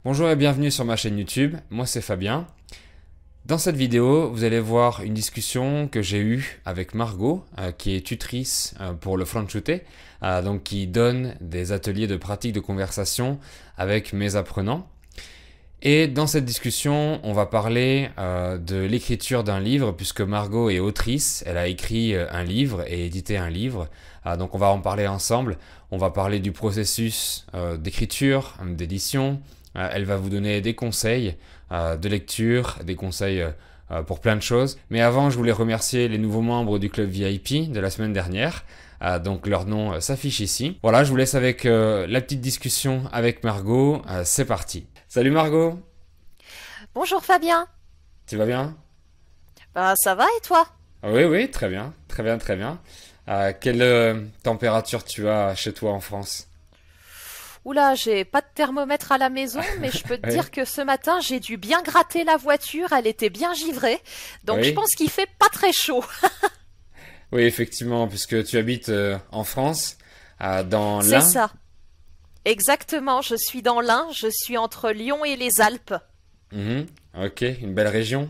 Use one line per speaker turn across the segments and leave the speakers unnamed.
Bonjour et bienvenue sur ma chaîne YouTube, moi c'est Fabien. Dans cette vidéo, vous allez voir une discussion que j'ai eue avec Margot, qui est tutrice pour le franchute, donc qui donne des ateliers de pratique de conversation avec mes apprenants. Et dans cette discussion, on va parler de l'écriture d'un livre, puisque Margot est autrice, elle a écrit un livre et édité un livre, donc on va en parler ensemble. On va parler du processus d'écriture, d'édition. Elle va vous donner des conseils de lecture, des conseils pour plein de choses. Mais avant, je voulais remercier les nouveaux membres du club VIP de la semaine dernière. Donc leur nom s'affiche ici. Voilà, je vous laisse avec la petite discussion avec Margot. C'est parti. Salut Margot.
Bonjour Fabien.
Tu vas bien?
Bah ça va et toi?
Oui, oui, très bien. Très bien, très bien. Quelle température tu as chez toi en France?
Oula, j'ai pas de thermomètre à la maison, mais je peux te
Oui,
dire que ce matin j'ai dû bien gratter la voiture, elle était bien givrée, donc je
oui.
pense qu'il fait pas très chaud.
Oui, effectivement, puisque tu habites en France, dans
C'est
l'Ain.
ça. Exactement, je suis dans l'Ain, je suis entre Lyon et les Alpes.
Mhm. Ok, une belle région.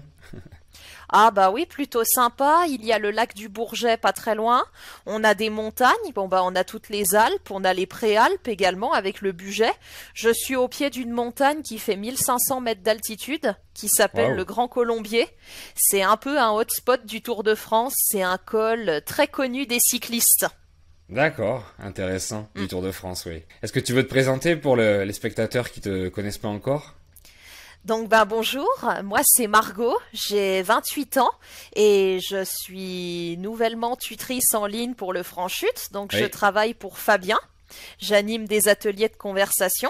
Ah bah oui, plutôt sympa. Il y a le lac du Bourget pas très loin. On a des montagnes. Bon bah on a toutes les Alpes. On a les Préalpes également avec le Bugey. Je suis au pied d'une montagne qui fait 1500 mètres d'altitude, qui s'appelle le
Waouh.
Grand Colombier. C'est un peu un hotspot du Tour de France. C'est un col très connu des cyclistes.
D'accord, intéressant,
Mm.
du Tour de France, oui. Est-ce que tu veux te présenter pour les spectateurs qui te connaissent pas encore?
Donc ben bonjour, moi c'est Margot, j'ai 28 ans et je suis nouvellement tutrice en ligne pour le Franchute, donc je
Oui.
travaille pour Fabien, j'anime des ateliers de conversation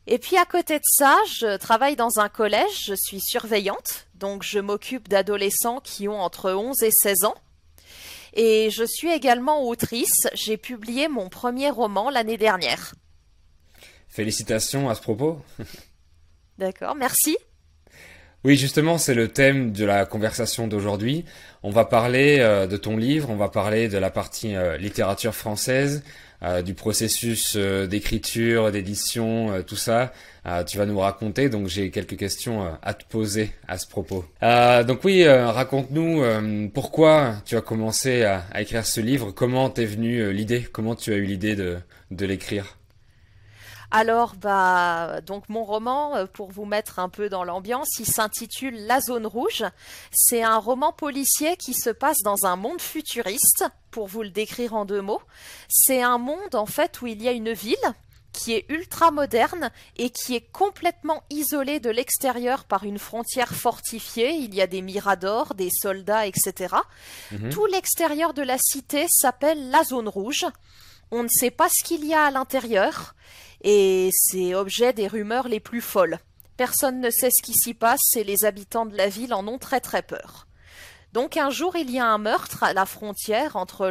et puis à côté de ça, je travaille dans un collège, je suis surveillante, donc je m'occupe d'adolescents qui ont entre 11 et 16 ans et je suis également autrice, j'ai publié mon premier roman l'année dernière.
Félicitations à ce propos.
D'accord, merci.
Oui, justement, c'est le thème de la conversation d'aujourd'hui. On va parler de ton livre, on va parler de la partie littérature française, du processus d'écriture, d'édition, tout ça. Tu vas nous raconter, donc j'ai quelques questions à te poser à ce propos. Donc oui, raconte-nous pourquoi tu as commencé à écrire ce livre, comment t'es venue l'idée, comment tu as eu l'idée de l'écrire.
Alors, bah, donc mon roman, pour vous mettre un peu dans l'ambiance, il s'intitule La Zone Rouge. C'est un roman policier qui se passe dans un monde futuriste, pour vous le décrire en deux mots. C'est un monde, en fait, où il y a une ville qui est ultra moderne et qui est complètement isolée de l'extérieur par une frontière fortifiée. Il y a des miradors, des soldats, etc.
Mhm.
Tout l'extérieur de la cité s'appelle la Zone Rouge. On ne sait pas ce qu'il y a à l'intérieur et c'est objet des rumeurs les plus folles. Personne ne sait ce qui s'y passe et les habitants de la ville en ont très très peur. Donc un jour, il y a un meurtre à la frontière entre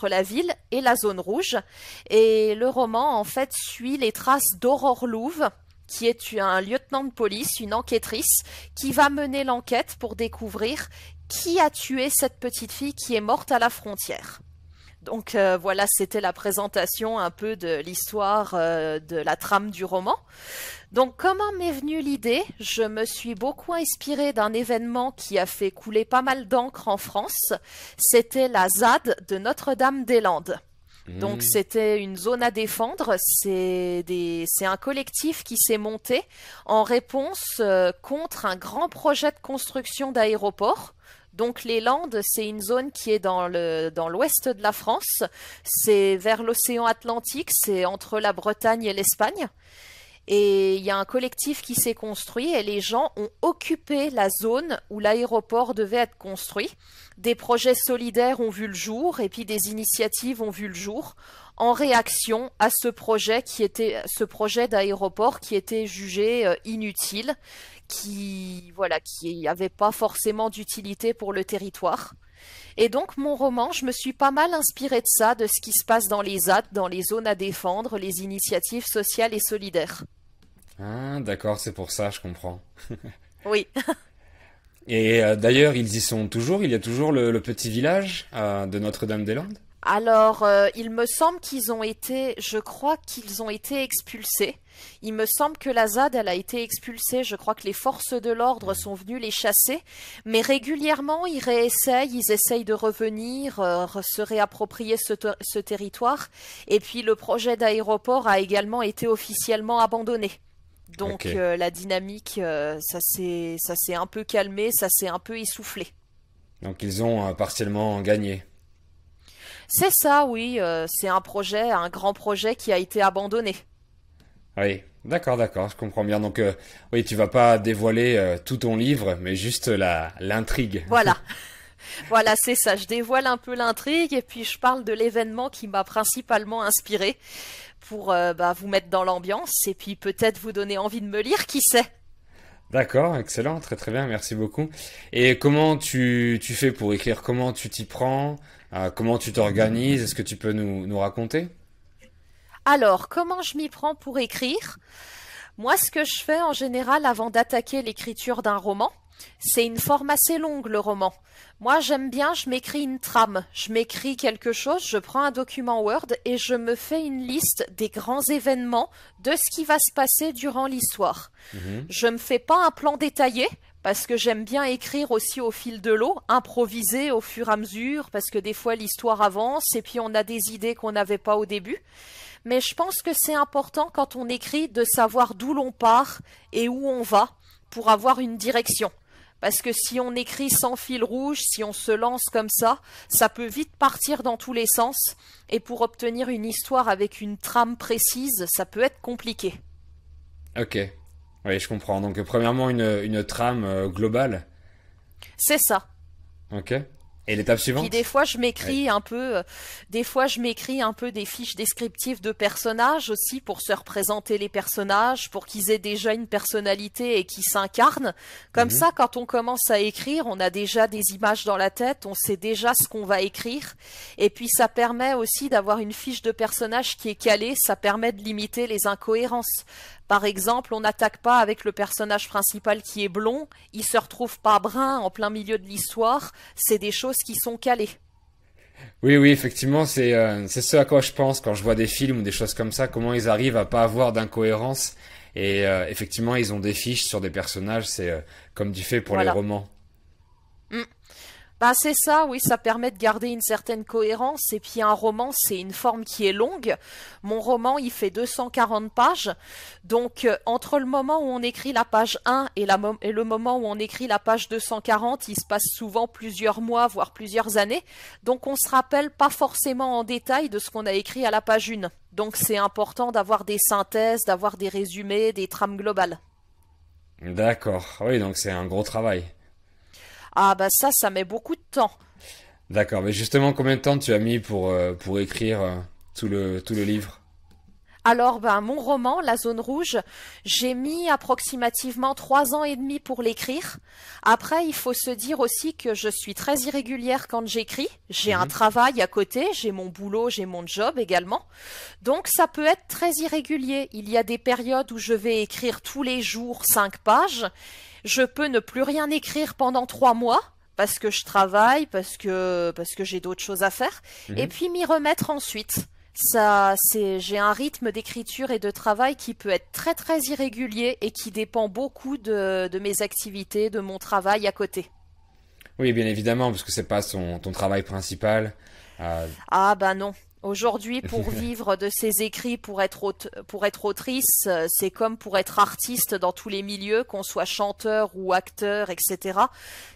la ville et la zone rouge et le roman en fait suit les traces d'Aurore Louve qui est un lieutenant de police, une enquêtrice, qui va mener l'enquête pour découvrir qui a tué cette petite fille qui est morte à la frontière. Donc voilà, c'était la présentation un peu de l'histoire de la trame du roman. Donc comment m'est venue l'idée? Je me suis beaucoup inspirée d'un événement qui a fait couler pas mal d'encre en France. C'était la ZAD de Notre-Dame-des-Landes. Donc
Mhm.
c'était une zone à défendre, c'est un collectif qui s'est monté en réponse contre un grand projet de construction d'aéroport. Donc les Landes, c'est une zone qui est dans l'ouest de la France, c'est vers l'océan Atlantique, c'est entre la Bretagne et l'Espagne. Et il y a un collectif qui s'est construit et les gens ont occupé la zone où l'aéroport devait être construit. Des projets solidaires ont vu le jour et puis des initiatives ont vu le jour en réaction à ce projet d'aéroport qui était jugé inutile, qui avait pas forcément d'utilité pour le territoire. Et donc mon roman, je me suis pas mal inspirée de ça, de ce qui se passe dans les ZAD, dans les zones à défendre, les initiatives sociales et solidaires.
Ah, d'accord, c'est pour ça, je comprends.
Oui.
Et d'ailleurs, ils y sont toujours. Il y a toujours le petit village de Notre-Dame-des-Landes.
Alors, il me semble qu'ils ont été, je crois qu'ils ont été expulsés. Il me semble que la ZAD, elle a été expulsée. Je crois que les forces de l'ordre sont venues les chasser. Mais régulièrement, ils réessayent, ils essayent de revenir, se réapproprier ce territoire. Et puis, le projet d'aéroport a également été officiellement abandonné. Donc,
Ok.
la dynamique, ça s'est un peu calmé, ça s'est un peu essoufflé.
Donc ils ont partiellement gagné.
C'est ça, oui, c'est un projet, un grand projet qui a été abandonné.
Oui, d'accord, je comprends bien. Donc oui, tu vas pas dévoiler tout ton livre, mais juste l'intrigue.
Voilà, voilà, c'est ça. Je dévoile un peu l'intrigue et puis je parle de l'événement qui m'a principalement inspiré pour vous mettre dans l'ambiance et puis peut-être vous donner envie de me lire, qui sait.
D'accord, excellent, très très bien, merci beaucoup. Et comment tu fais pour écrire? Comment tu t'y prends? Comment tu t'organises? Est-ce que tu peux nous raconter?
Alors, comment je m'y prends pour écrire? Moi, ce que je fais en général avant d'attaquer l'écriture d'un roman, c'est une forme assez longue, le roman. Moi, j'aime bien, je m'écris une trame, je m'écris quelque chose, je prends un document Word et je me fais une liste des grands événements de ce qui va se passer durant l'histoire.
Mhm.
Je me fais pas un plan détaillé, parce que j'aime bien écrire aussi au fil de l'eau, improviser au fur et à mesure, parce que des fois l'histoire avance et puis on a des idées qu'on n'avait pas au début. Mais je pense que c'est important quand on écrit de savoir d'où l'on part et où on va pour avoir une direction. Parce que si on écrit sans fil rouge, si on se lance comme ça peut vite partir dans tous les sens. Et pour obtenir une histoire avec une trame précise, ça peut être compliqué.
Ok, oui, je comprends. Donc premièrement une trame globale.
C'est ça.
Ok. Et l'étape
Puis
suivante?
des fois je
Oui.
m'écris un peu, des fois je m'écris un peu des fiches descriptives de personnages aussi pour se représenter les personnages, pour qu'ils aient déjà une personnalité et qu'ils s'incarnent. Comme
Mhm.
ça, quand on commence à écrire, on a déjà des images dans la tête, on sait déjà ce qu'on va écrire. Et puis ça permet aussi d'avoir une fiche de personnage qui est calée, ça permet de limiter les incohérences. Par exemple, on n'attaque pas avec le personnage principal qui est blond, il se retrouve pas brun en plein milieu de l'histoire, c'est des choses qui sont calées.
Oui, oui, effectivement, c'est ce à quoi je pense quand je vois des films ou des choses comme ça, comment ils arrivent à pas avoir d'incohérence. Et effectivement, ils ont des fiches sur des personnages, c'est comme tu fais pour les
Voilà.
romans.
Mm. Ben c'est ça, oui, ça permet de garder une certaine cohérence. Et puis un roman, c'est une forme qui est longue. Mon roman, il fait 240 pages. Donc entre le moment où on écrit la page 1 et le moment où on écrit la page 240, il se passe souvent plusieurs mois, voire plusieurs années. Donc on se rappelle pas forcément en détail de ce qu'on a écrit à la page 1. Donc c'est important d'avoir des synthèses, d'avoir des résumés, des trames globales.
D'accord, oui, donc c'est un gros travail.
Ah bah ça met beaucoup de temps.
D'accord, mais justement, combien de temps tu as mis pour écrire tout le livre?
Alors, ben, mon roman, La Zone Rouge, j'ai mis approximativement 3 ans et demi pour l'écrire. Après, il faut se dire aussi que je suis très irrégulière quand j'écris. J'ai un
Mhm.
travail à côté, j'ai mon boulot, j'ai mon job également. Donc, ça peut être très irrégulier. Il y a des périodes où je vais écrire tous les jours 5 pages. Je peux ne plus rien écrire pendant 3 mois. Parce que je travaille, parce que j'ai d'autres choses à faire, et
Mhm.
puis m'y remettre ensuite. J'ai un rythme d'écriture et de travail qui peut être très très irrégulier et qui dépend beaucoup de mes activités, de mon travail à côté.
Oui, bien évidemment, parce que c'est pas ton travail principal. Euh,
Ah bah non. Aujourd'hui, pour vivre de ses écrits, pour être autrice, c'est comme pour être artiste dans tous les milieux, qu'on soit chanteur ou acteur, etc.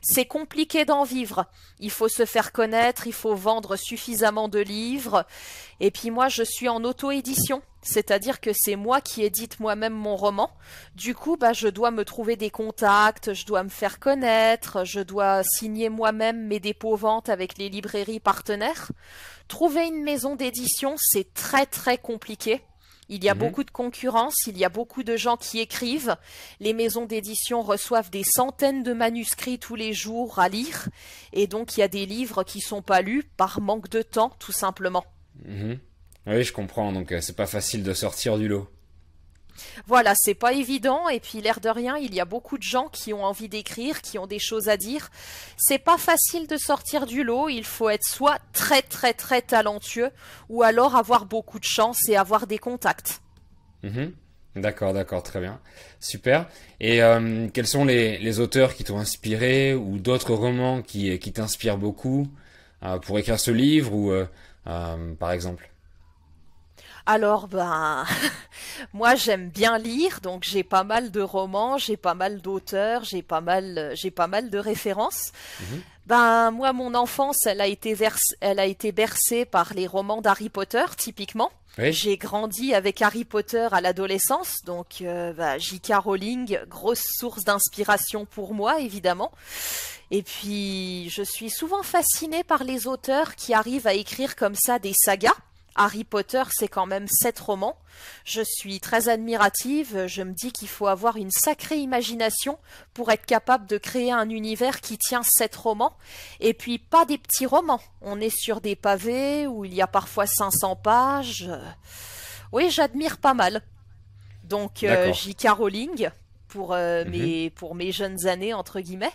C'est compliqué d'en vivre. Il faut se faire connaître, il faut vendre suffisamment de livres. Et puis moi, je suis en auto-édition. C'est-à-dire que c'est moi qui édite moi-même mon roman. Du coup, bah, je dois me trouver des contacts, je dois me faire connaître, je dois signer moi-même mes dépôts-ventes avec les librairies partenaires. Trouver une maison d'édition, c'est très très compliqué. Il y a
mhm.
beaucoup de concurrence, il y a beaucoup de gens qui écrivent. Les maisons d'édition reçoivent des centaines de manuscrits tous les jours à lire. Et donc il y a des livres qui sont pas lus par manque de temps, tout simplement.
Mhm. Oui, je comprends, donc c'est pas facile de sortir du lot.
Voilà, c'est pas évident et puis l'air de rien, il y a beaucoup de gens qui ont envie d'écrire, qui ont des choses à dire. C'est pas facile de sortir du lot, il faut être soit très très très talentueux ou alors avoir beaucoup de chance et avoir des contacts.
Mhm. D'accord, d'accord, très bien. Super. Et quels sont les auteurs qui t'ont inspiré ou d'autres romans qui t'inspirent beaucoup pour écrire ce livre ou par exemple?
Alors ben moi j'aime bien lire, donc j'ai pas mal de romans, j'ai pas mal d'auteurs, j'ai pas mal de références.
Mhm.
Ben moi mon enfance, elle a été bercée par les romans d'Harry Potter typiquement.
Oui.
J'ai grandi avec Harry Potter à l'adolescence, donc J.K. Rowling, grosse source d'inspiration pour moi évidemment. Et puis je suis souvent fascinée par les auteurs qui arrivent à écrire comme ça des sagas. Harry Potter, c'est quand même 7 romans. Je suis très admirative, je me dis qu'il faut avoir une sacrée imagination pour être capable de créer un univers qui tient 7 romans. Et puis pas des petits romans, on est sur des pavés où il y a parfois 500 pages. Oui, j'admire pas mal. Donc
D'accord.
J.K. Rowling
Mhm.
pour mes jeunes années entre guillemets.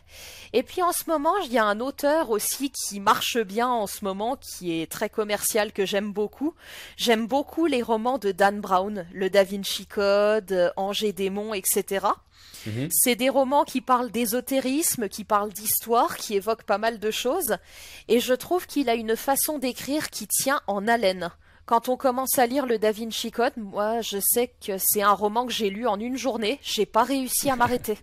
Et puis en ce moment, il y a un auteur aussi qui marche bien en ce moment, qui est très commercial, que j'aime beaucoup. J'aime beaucoup les romans de Dan Brown, le Da Vinci Code, Ange et démon, etc.
Mhm.
C'est des romans qui parlent d'ésotérisme, qui parlent d'histoire, qui évoquent pas mal de choses, et je trouve qu'il a une façon d'écrire qui tient en haleine. Quand on commence à lire le Da Vinci Code, moi je sais que c'est un roman que j'ai lu en une journée, j'ai pas réussi à m'arrêter.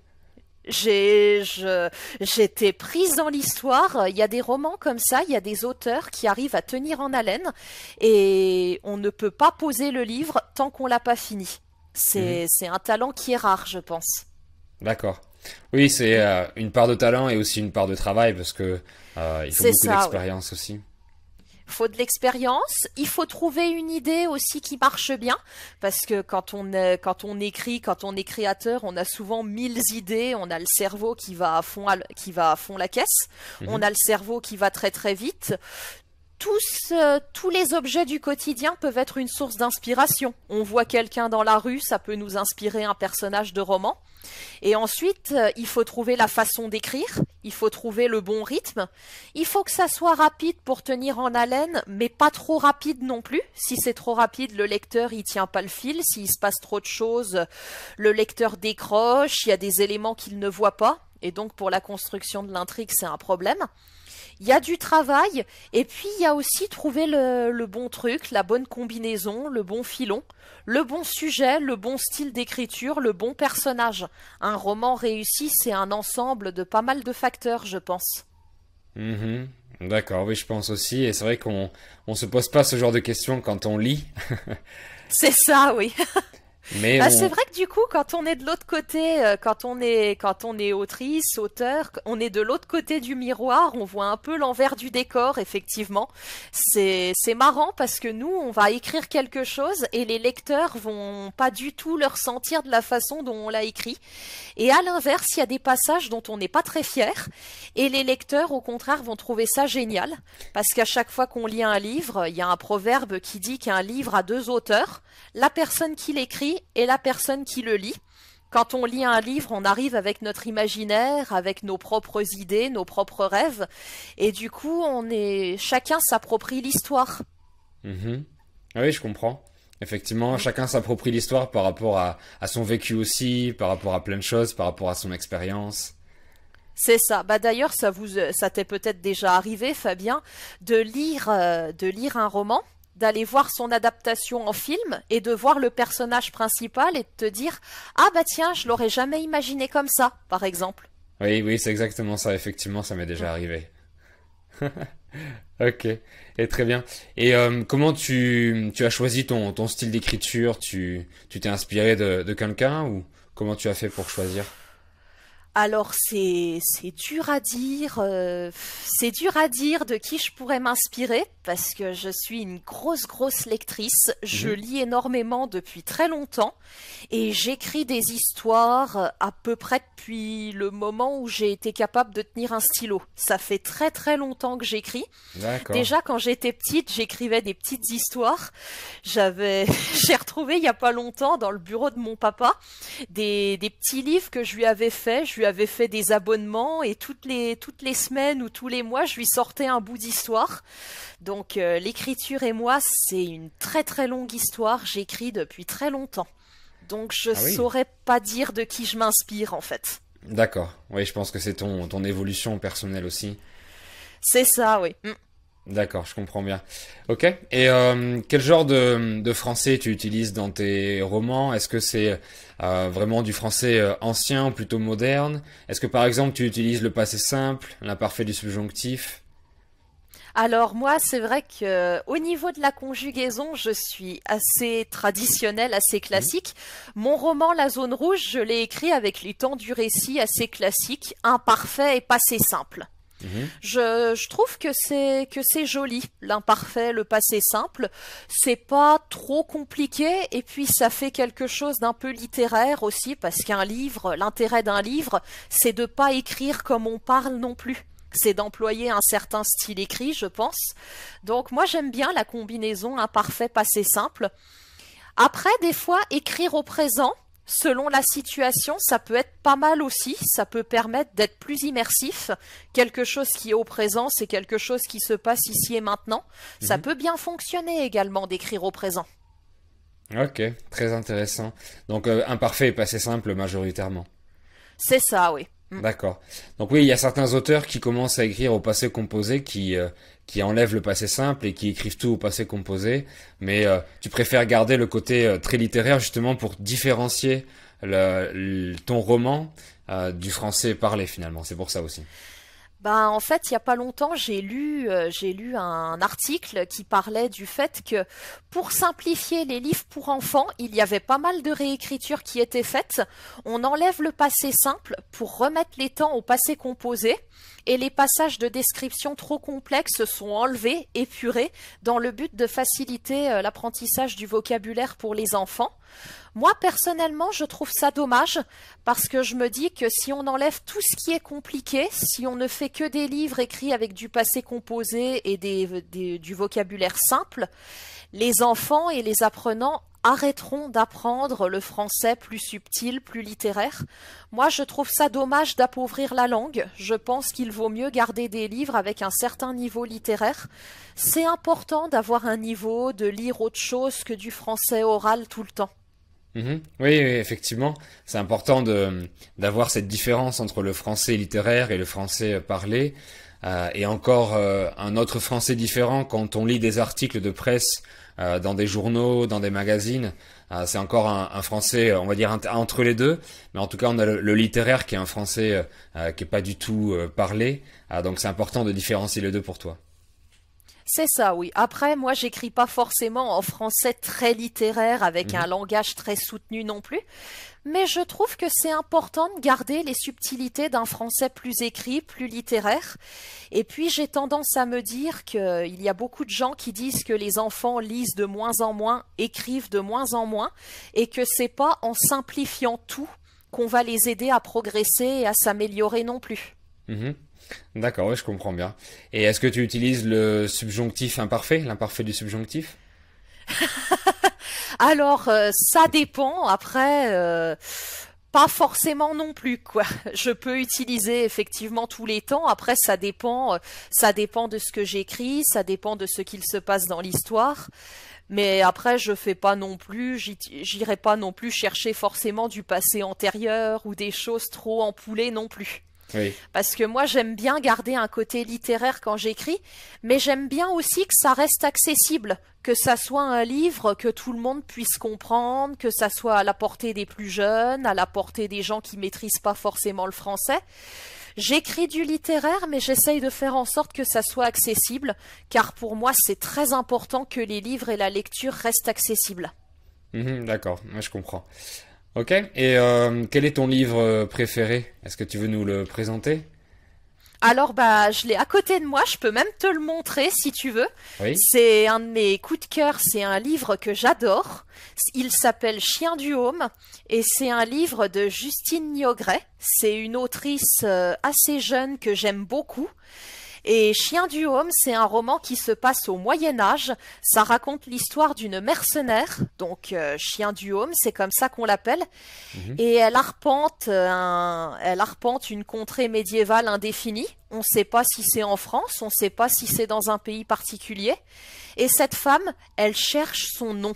J'étais prise dans l'histoire. Il y a des romans comme ça, il y a des auteurs qui arrivent à tenir en haleine et on ne peut pas poser le livre tant qu'on l'a pas fini.
Mhm.
C'est un talent qui est rare, je pense.
D'accord. Oui, c'est une part de talent et aussi une part de travail parce que il faut
C'est
beaucoup
ça, oui.
d'expérience aussi.
Faut de l'expérience, il faut trouver une idée aussi qui marche bien, parce que quand on écrit, quand on est créateur, on a souvent 1000 idées, on a le cerveau qui va à fond, qui va à fond la caisse, on
Mhm.
a le cerveau qui va très très vite. Tous les objets du quotidien peuvent être une source d'inspiration. On voit quelqu'un dans la rue, ça peut nous inspirer un personnage de roman. Et ensuite, il faut trouver la façon d'écrire, il faut trouver le bon rythme, il faut que ça soit rapide pour tenir en haleine, mais pas trop rapide non plus. Si c'est trop rapide, le lecteur il tient pas le fil, s'il se passe trop de choses, le lecteur décroche, il y a des éléments qu'il ne voit pas, et donc pour la construction de l'intrigue, c'est un problème. Il y a du travail, et puis il y a aussi trouver le bon truc, la bonne combinaison, le bon filon, le bon sujet, le bon style d'écriture, le bon personnage. Un roman réussi, c'est un ensemble de pas mal de facteurs, je pense.
Mhm. D'accord, oui, je pense aussi. Et c'est vrai on se pose pas ce genre de questions quand on lit,
C'est ça, oui.
mais
Bah, c'est
on.
vrai que du coup, quand on est de l'autre côté, quand on est autrice, auteur, on est de l'autre côté du miroir, on voit un peu l'envers du décor, effectivement. C'est marrant parce que nous, on va écrire quelque chose et les lecteurs vont pas du tout le ressentir de la façon dont on l'a écrit. Et à l'inverse, il y a des passages dont on n'est pas très fier et les lecteurs, au contraire, vont trouver ça génial parce qu'à chaque fois qu'on lit un livre, il y a un proverbe qui dit qu'un livre a 2 auteurs, la personne qui l'écrit et la personne qui le lit. Quand on lit un livre, on arrive avec notre imaginaire, avec nos propres idées, nos propres rêves, et du coup, chacun s'approprie l'histoire.
Mhm. Ah oui, je comprends. Effectivement, chacun s'approprie l'histoire par rapport à son vécu aussi, par rapport à plein de choses, par rapport à son expérience.
C'est ça. Bah d'ailleurs, ça t'est peut-être déjà arrivé, Fabien, de lire un roman, d'aller voir son adaptation en film et de voir le personnage principal et de te dire, ah bah tiens, je l'aurais jamais imaginé comme ça, par exemple.
Oui, oui, c'est exactement ça. Effectivement, ça m'est déjà arrivé. Ok, et très bien. Et comment tu as choisi ton style d'écriture? Tu t'es inspiré de quelqu'un ou comment tu as fait pour choisir?
Alors c'est dur à dire, c'est dur à dire de qui je pourrais m'inspirer parce que je suis une grosse lectrice. Je
Mhm.
lis énormément depuis très longtemps et j'écris des histoires à peu près depuis le moment où j'ai été capable de tenir un stylo. Ça fait très longtemps que j'écris.
D'accord.
Déjà quand j'étais petite, j'écrivais des petites histoires. J'avais j'ai retrouvé il y a pas longtemps dans le bureau de mon papa des petits livres que je lui avais fait. Je lui avais fait des abonnements et toutes les semaines ou tous les mois, je lui sortais un bout d'histoire. Donc l'écriture et moi, c'est une très longue histoire. J'écris depuis très longtemps. Donc je
Ah oui.
saurais pas dire de qui je m'inspire en fait.
D'accord. Oui, je pense que c'est ton évolution personnelle aussi.
C'est ça, oui.
D'accord, je comprends bien. Ok. Et quel genre de français tu utilises dans tes romans? Est-ce que c'est vraiment du français ancien ou plutôt moderne? Est-ce que par exemple tu utilises le passé simple, l'imparfait du subjonctif?
Alors moi, c'est vrai que au niveau de la conjugaison, je suis assez traditionnelle, assez
Mhm,
classique. Mon roman La Zone Rouge, je l'ai écrit avec les temps du récit assez classique, imparfait et passé simple.
mhm,
Je trouve que c'est joli, l'imparfait, le passé simple. C'est pas trop compliqué et puis ça fait quelque chose d'un peu littéraire aussi parce qu'un livre, l'intérêt d'un livre, c'est de pas écrire comme on parle non plus. C'est d'employer un certain style écrit, je pense. Donc moi j'aime bien la combinaison imparfait passé simple. Après, des fois, écrire au présent, selon la situation, ça peut être pas mal aussi. Ça peut permettre d'être plus immersif. Quelque chose qui est au présent, c'est quelque chose qui se passe ici et maintenant. Ça
mhm.
peut bien fonctionner également d'écrire au présent.
Ok, très intéressant. Donc imparfait et passé simple majoritairement.
C'est ça, oui.
D'accord. Donc oui, il y a certains auteurs qui commencent à écrire au passé composé, qui enlèvent le passé simple et qui écrivent tout au passé composé. Mais tu préfères garder le côté très littéraire justement pour différencier ton roman du français parlé finalement. C'est pour ça aussi.
Ben, en fait, il y a pas longtemps, j'ai lu un article qui parlait du fait que pour simplifier les livres pour enfants, il y avait pas mal de réécritures qui étaient faites. On enlève le passé simple pour remettre les temps au passé composé et les passages de description trop complexes sont enlevés, épurés, dans le but de faciliter l'apprentissage du vocabulaire pour les enfants. Moi, personnellement, je trouve ça dommage parce que je me dis que si on enlève tout ce qui est compliqué, si on ne fait que des livres écrits avec du passé composé et du vocabulaire simple, les enfants et les apprenants arrêteront d'apprendre le français plus subtil, plus littéraire. Moi, je trouve ça dommage d'appauvrir la langue. Je pense qu'il vaut mieux garder des livres avec un certain niveau littéraire. C'est important d'avoir un niveau, de lire autre chose que du français oral tout le temps.
Mhm. Oui, oui, effectivement, c'est important d'avoir cette différence entre le français littéraire et le français parlé, et encore un autre français différent quand on lit des articles de presse dans des journaux, dans des magazines. C'est encore un français, on va dire entre les deux, mais en tout cas on a le littéraire qui est un français qui est pas du tout parlé, donc c'est important de différencier les deux pour toi.
C'est ça, oui. Après, moi, j'écris pas forcément en français très littéraire avec un
Mhm.
langage très soutenu non plus, mais je trouve que c'est important de garder les subtilités d'un français plus écrit, plus littéraire. Et puis, j'ai tendance à me dire qu'il y a beaucoup de gens qui disent que les enfants lisent de moins en moins, écrivent de moins en moins, et que c'est pas en simplifiant tout qu'on va les aider à progresser et à s'améliorer non plus.
Mhm. D'accord, oui, je comprends bien. Et est-ce que tu utilises le subjonctif imparfait, l'imparfait du subjonctif?
Alors, ça dépend. Après, pas forcément non plus, quoi. Je peux utiliser effectivement tous les temps. Après, ça dépend de ce que j'écris, ça dépend de ce qu'il se passe dans l'histoire. Mais après, je fais pas non plus, j'irai pas non plus chercher forcément du passé antérieur ou des choses trop empoulées non plus.
Oui.
Parce que moi, j'aime bien garder un côté littéraire quand j'écris, mais j'aime bien aussi que ça reste accessible, que ça soit un livre que tout le monde puisse comprendre, que ça soit à la portée des plus jeunes, à la portée des gens qui maîtrisent pas forcément le français. J'écris du littéraire, mais j'essaye de faire en sorte que ça soit accessible, car pour moi, c'est très important que les livres et la lecture restent accessibles.
Mhm, d'accord, ouais, je comprends. Ok. Et quel est ton livre préféré? Est-ce que tu veux nous le présenter?
Alors bah je l'ai à côté de moi, je peux même te le montrer si tu veux.
Oui.
C'est un de mes coups de cœur, c'est un livre que j'adore. Il s'appelle Chien du Haume et c'est un livre de Justine Niogret. C'est une autrice assez jeune que j'aime beaucoup. Et Chien du Haume, c'est un roman qui se passe au Moyen Âge. Ça raconte l'histoire d'une mercenaire, donc Chien du Haume, c'est comme ça qu'on l'appelle.
Mhm.
Et elle arpente une contrée médiévale indéfinie. On ne sait pas si c'est en France, on ne sait pas si c'est dans un pays particulier. Et cette femme, elle cherche son nom.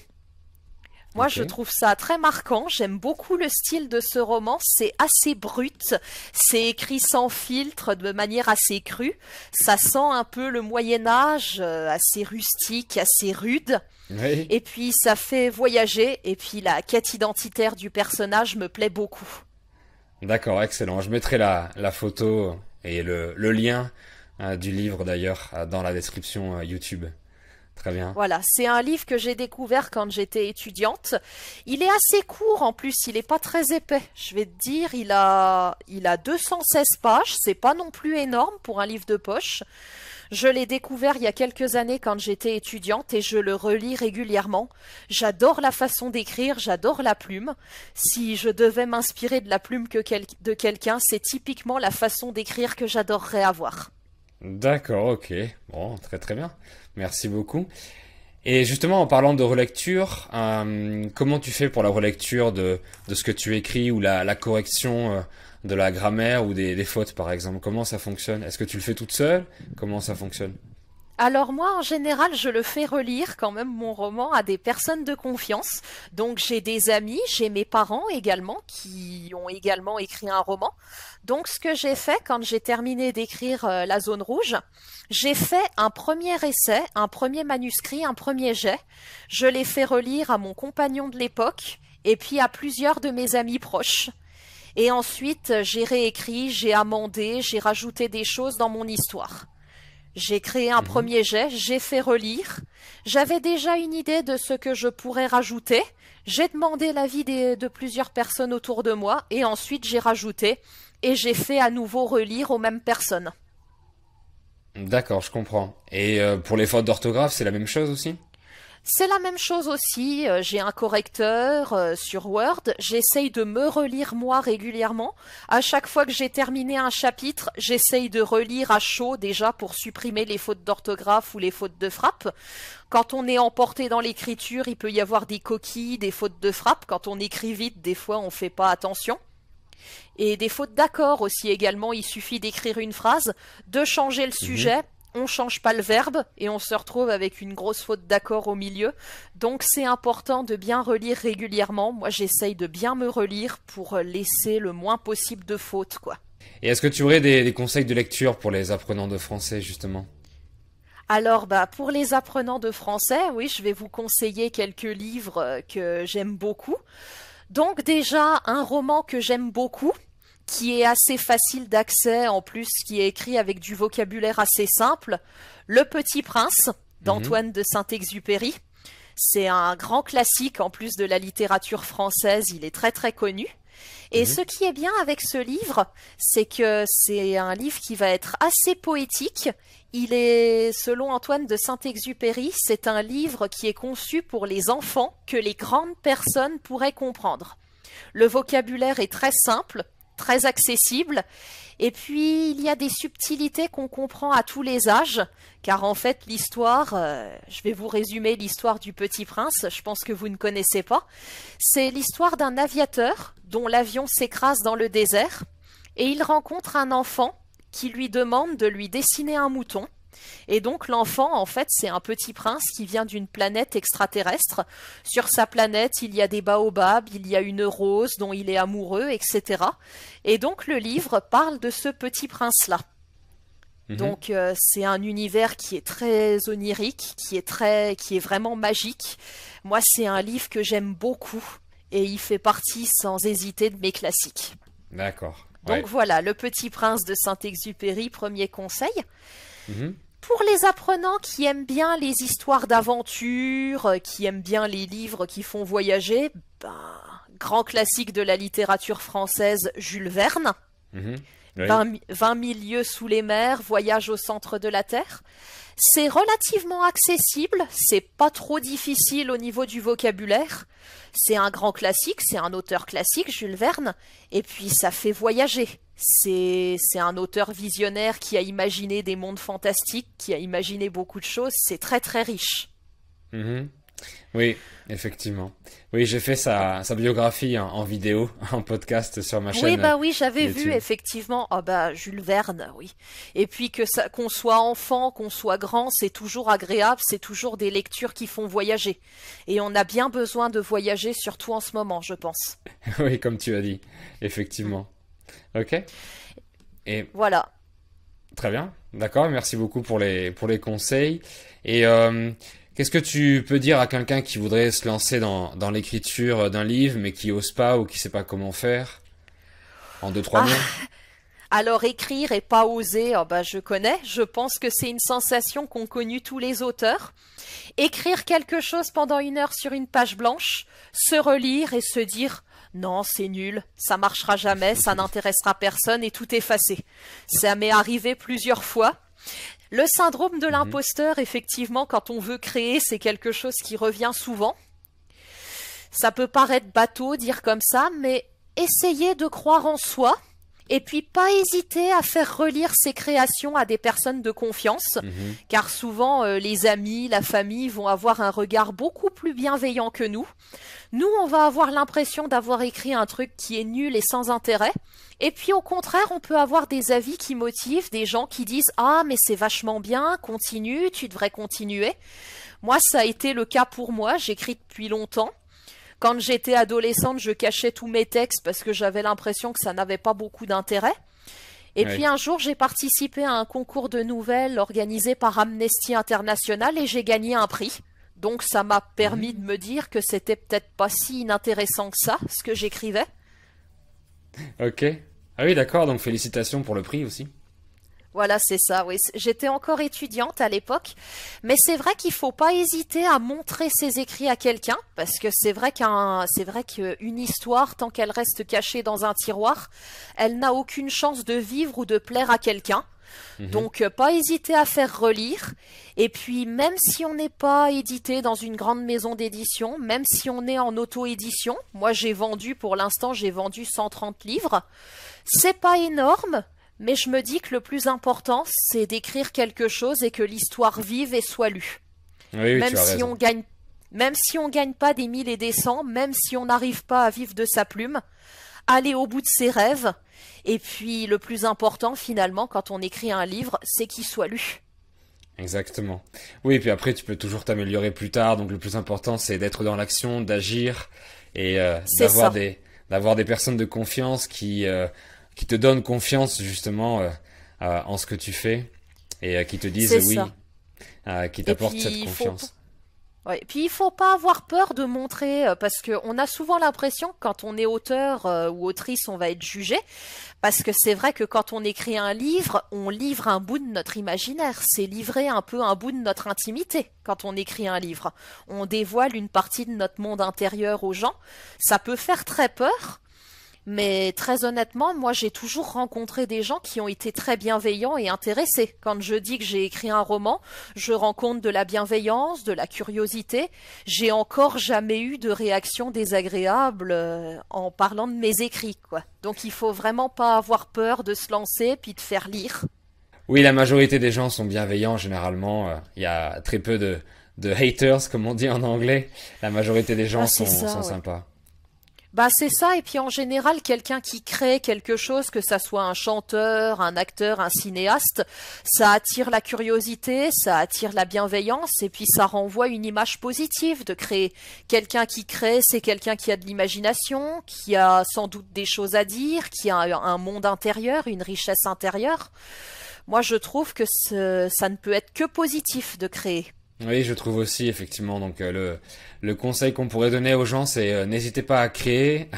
Moi,
Ok.
je trouve ça très marquant. J'aime beaucoup le style de ce roman. C'est assez brut. C'est écrit sans filtre, de manière assez crue. Ça sent un peu le Moyen Âge, assez rustique, assez rude.
Oui.
Et puis, ça fait voyager. Et puis, la quête identitaire du personnage me plaît beaucoup.
D'accord, excellent. Je mettrai la photo et le lien du livre d'ailleurs dans la description YouTube. Très bien.
Voilà, c'est un livre que j'ai découvert quand j'étais étudiante. Il est assez court en plus, il est pas très épais. Je vais te dire, il a 216 pages, c'est pas non plus énorme pour un livre de poche. Je l'ai découvert il y a quelques années quand j'étais étudiante et je le relis régulièrement. J'adore la façon d'écrire, j'adore la plume. Si je devais m'inspirer de la plume de quelqu'un, c'est typiquement la façon d'écrire que j'adorerais avoir.
D'accord, ok. Bon, très très bien. Merci beaucoup. Et justement, en parlant de relecture, comment tu fais pour la relecture de ce que tu écris ou la correction de la grammaire ou des fautes, par exemple? Comment ça fonctionne? Est-ce que tu le fais toute seule? Comment ça fonctionne?
Alors moi, en général, je le fais relire quand même mon roman à des personnes de confiance. Donc j'ai des amis, j'ai mes parents également qui ont également écrit un roman. Donc ce que j'ai fait quand j'ai terminé d'écrire La Zone Rouge, j'ai fait un premier essai, un premier manuscrit, un premier jet. Je l'ai fait relire à mon compagnon de l'époque et puis à plusieurs de mes amis proches. Et ensuite, j'ai réécrit, j'ai amendé, j'ai rajouté des choses dans mon histoire. J'ai créé un
Mhm.
premier jet, j'ai fait relire. J'avais déjà une idée de ce que je pourrais rajouter. J'ai demandé l'avis de plusieurs personnes autour de moi et ensuite j'ai rajouté et j'ai fait à nouveau relire aux mêmes personnes.
D'accord, je comprends. Et pour les fautes d'orthographe, c'est la même chose aussi?
C'est la même chose aussi, j'ai un correcteur sur Word, j'essaye de me relire moi régulièrement. À chaque fois que j'ai terminé un chapitre, j'essaye de relire à chaud déjà pour supprimer les fautes d'orthographe ou les fautes de frappe. Quand on est emporté dans l'écriture, il peut y avoir des coquilles, des fautes de frappe. Quand on écrit vite, des fois on fait pas attention. Et des fautes d'accord aussi également, il suffit d'écrire une phrase, de changer le
Mhm.
sujet, on change pas le verbe et on se retrouve avec une grosse faute d'accord au milieu. Donc c'est important de bien relire régulièrement. Moi j'essaye de bien me relire pour laisser le moins possible de fautes, quoi.
Et est-ce que tu aurais des conseils de lecture pour les apprenants de français, justement?
Alors bah pour les apprenants de français, oui, je vais vous conseiller quelques livres que j'aime beaucoup. Donc déjà un roman que j'aime beaucoup, qui est assez facile d'accès, en plus qui est écrit avec du vocabulaire assez simple, Le Petit Prince
Mhm.
d'Antoine de Saint-Exupéry. C'est un grand classique en plus de la littérature française, il est très très connu. Et
Mhm.
ce qui est bien avec ce livre, c'est que c'est un livre qui va être assez poétique. Il est, selon Antoine de Saint-Exupéry, c'est un livre qui est conçu pour les enfants que les grandes personnes pourraient comprendre. Le vocabulaire est très simple, très accessible, et puis il y a des subtilités qu'on comprend à tous les âges, car en fait l'histoire, je vais vous résumer l'histoire du Petit Prince, je pense que vous ne connaissez pas, c'est l'histoire d'un aviateur dont l'avion s'écrase dans le désert, et il rencontre un enfant qui lui demande de lui dessiner un mouton. Et donc l'enfant, en fait, c'est un petit prince qui vient d'une planète extraterrestre. Sur sa planète, il y a des baobabs, il y a une rose dont il est amoureux, etc. Et donc le livre parle de ce petit prince-là.
Mhm.
Donc c'est un univers qui est très onirique, qui est vraiment magique. Moi, c'est un livre que j'aime beaucoup et il fait partie sans hésiter de mes classiques.
D'accord.
Donc
Ouais.
voilà, Le Petit Prince de Saint-Exupéry, premier conseil.
Mhm.
Pour les apprenants qui aiment bien les histoires d'aventure, qui aiment bien les livres qui font voyager, ben, grand classique de la littérature française, Jules Verne.
Mhm. Oui.
20 000 lieues sous les mers, Voyage au centre de la Terre. C'est relativement accessible, c'est pas trop difficile au niveau du vocabulaire. C'est un grand classique, c'est un auteur classique, Jules Verne, et puis ça fait voyager. C'est un auteur visionnaire qui a imaginé des mondes fantastiques, qui a imaginé beaucoup de choses, c'est très très riche.
Mhm. Oui, effectivement. Oui, j'ai fait sa biographie en vidéo, en podcast sur ma
Oui,
chaîne
bah oui, j'avais vu
YouTube.
effectivement. Ah bah Jules Verne, oui. Et puis qu'on soit enfant, qu'on soit grand, c'est toujours agréable, c'est toujours des lectures qui font voyager. Et on a bien besoin de voyager, surtout en ce moment, je pense.
Oui, comme tu as dit, effectivement. Ok. Et
Voilà.
très bien, d'accord. Merci beaucoup pour les conseils. Et qu'est-ce que tu peux dire à quelqu'un qui voudrait se lancer dans l'écriture d'un livre, mais qui ose pas ou qui sait pas comment faire, en deux, trois
Ah,
mots?
alors écrire et pas oser, ah bah je connais. Je pense que c'est une sensation qu'ont connue tous les auteurs. Écrire quelque chose pendant 1 heure sur une page blanche, se relire et se dire non, c'est nul, ça marchera jamais, ça n'intéressera personne et tout effacer. Ça m'est arrivé plusieurs fois. Le syndrome de
Mhm.
l'imposteur, effectivement, quand on veut créer, c'est quelque chose qui revient souvent. Ça peut paraître bateau, dire comme ça, mais essayez de croire en soi et puis pas hésiter à faire relire ses créations à des personnes de confiance,
Mhm.
car souvent les amis, la famille vont avoir un regard beaucoup plus bienveillant que nous. Nous, on va avoir l'impression d'avoir écrit un truc qui est nul et sans intérêt. Et puis au contraire, on peut avoir des avis qui motivent, des gens qui disent «Ah, mais c'est vachement bien, continue, tu devrais continuer». Moi, ça a été le cas pour moi, j'écris depuis longtemps. Quand j'étais adolescente, je cachais tous mes textes parce que j'avais l'impression que ça n'avait pas beaucoup d'intérêt. Et puis
Oui.
un jour, j'ai participé à un concours de nouvelles organisé par Amnesty International et j'ai gagné un prix. Donc ça m'a permis de me dire que c'était peut-être pas si inintéressant que ça, ce que j'écrivais.
Ok. Ah oui, d'accord. Donc félicitations pour le prix aussi.
Voilà, c'est ça, oui. J'étais encore étudiante à l'époque, mais c'est vrai qu'il faut pas hésiter à montrer ses écrits à quelqu'un, parce que c'est vrai qu'une histoire, tant qu'elle reste cachée dans un tiroir, elle n'a aucune chance de vivre ou de plaire à quelqu'un.
Mhm.
Donc, pas hésiter à faire relire. Et puis, même si on n'est pas édité dans une grande maison d'édition, même si on est en auto-édition, moi pour l'instant, j'ai vendu 130 livres. C'est pas énorme, mais je me dis que le plus important, c'est d'écrire quelque chose et que l'histoire vive et soit lue.
Oui, oui,
Même
tu as
si
raison.
on gagne, même si on gagne pas des 1000 et des cents, même si on n'arrive pas à vivre de sa plume, aller au bout de ses rêves. Et puis, le plus important, finalement, quand on écrit un livre, c'est qu'il soit lu.
Exactement. Oui, et puis après, tu peux toujours t'améliorer plus tard. Donc le plus important, c'est d'être dans l'action, d'agir et
C'est ça,
d'avoir des personnes de confiance qui te donnent confiance justement en ce que tu fais et qui te disent
c'est
oui,
ça.
qui
Et
t'apportent
puis,
cette confiance.
ouais. Puis il faut pas avoir peur de montrer, parce qu'on a souvent l'impression que quand on est auteur ou autrice, on va être jugé. Parce que c'est vrai que quand on écrit un livre, on livre un bout de notre imaginaire. C'est livrer un peu un bout de notre intimité quand on écrit un livre. On dévoile une partie de notre monde intérieur aux gens. Ça peut faire très peur. Mais très honnêtement, moi j'ai toujours rencontré des gens qui ont été très bienveillants et intéressés. Quand je dis que j'ai écrit un roman, je rencontre de la bienveillance, de la curiosité. J'ai encore jamais eu de réaction désagréable en parlant de mes écrits, quoi. Donc il faut vraiment pas avoir peur de se lancer puis de faire lire.
Oui, la majorité des gens sont bienveillants généralement. Il y a très peu de haters, comme on dit en anglais. La majorité des
Ah
gens
c'est
sont
ça, ouais.
sympas.
Bah c'est ça, et puis en général, quelqu'un qui crée quelque chose, que ça soit un chanteur, un acteur, un cinéaste, ça attire la curiosité, ça attire la bienveillance, et puis ça renvoie une image positive de créer. Quelqu'un qui crée, c'est quelqu'un qui a de l'imagination, qui a sans doute des choses à dire, qui a un monde intérieur, une richesse intérieure. Moi, je trouve que ça ne peut être que positif de créer.
Oui, je trouve aussi, effectivement. Donc, le conseil qu'on pourrait donner aux gens, c'est n'hésitez pas à créer,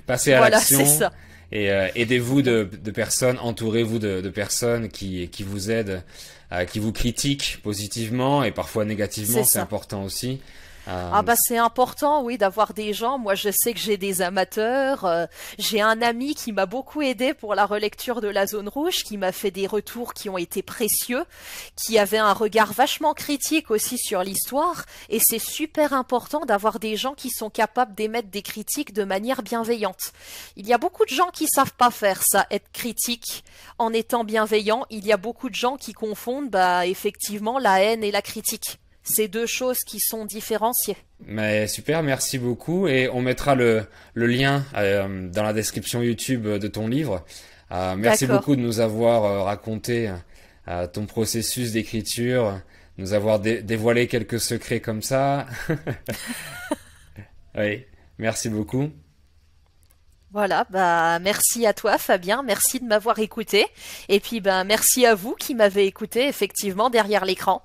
passez à
Voilà, c'est
l'action
ça.
et aidez-vous de personnes, entourez-vous de personnes qui vous aident, qui vous critiquent positivement et parfois
C'est
négativement, c'est
ça.
important aussi.
Ah bah c'est important, oui, d'avoir des gens. Moi, je sais que j'ai des amateurs. J'ai un ami qui m'a beaucoup aidé pour la relecture de La Zone Rouge, qui m'a fait des retours qui ont été précieux, qui avait un regard vachement critique aussi sur l'histoire. Et c'est super important d'avoir des gens qui sont capables d'émettre des critiques de manière bienveillante. Il y a beaucoup de gens qui savent pas faire ça, être critique en étant bienveillant. Il y a beaucoup de gens qui confondent, bah, effectivement, la haine et la critique. C'est deux choses qui sont différenciées.
Mais super, merci beaucoup. Et on mettra le lien dans la description YouTube de ton livre. Merci
D'accord.
beaucoup de nous avoir raconté ton processus d'écriture, nous avoir dévoilé quelques secrets comme ça. Oui, merci beaucoup.
Voilà, bah merci à toi Fabien, merci de m'avoir écouté. Et puis bah merci à vous qui m'avez écouté effectivement derrière l'écran.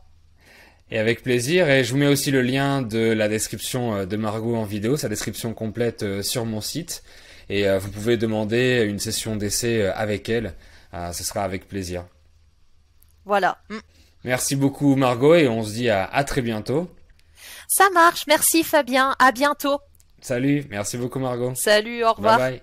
Et avec plaisir. Et je vous mets aussi le lien de la description de Margot en vidéo, sa description complète sur mon site. Et vous pouvez demander une session d'essai avec elle. Ce sera avec plaisir.
Voilà.
Merci beaucoup Margot et on se dit à très bientôt.
Ça marche, merci Fabien, à bientôt.
Salut, merci beaucoup Margot.
Salut, au
Bye
revoir.
bye.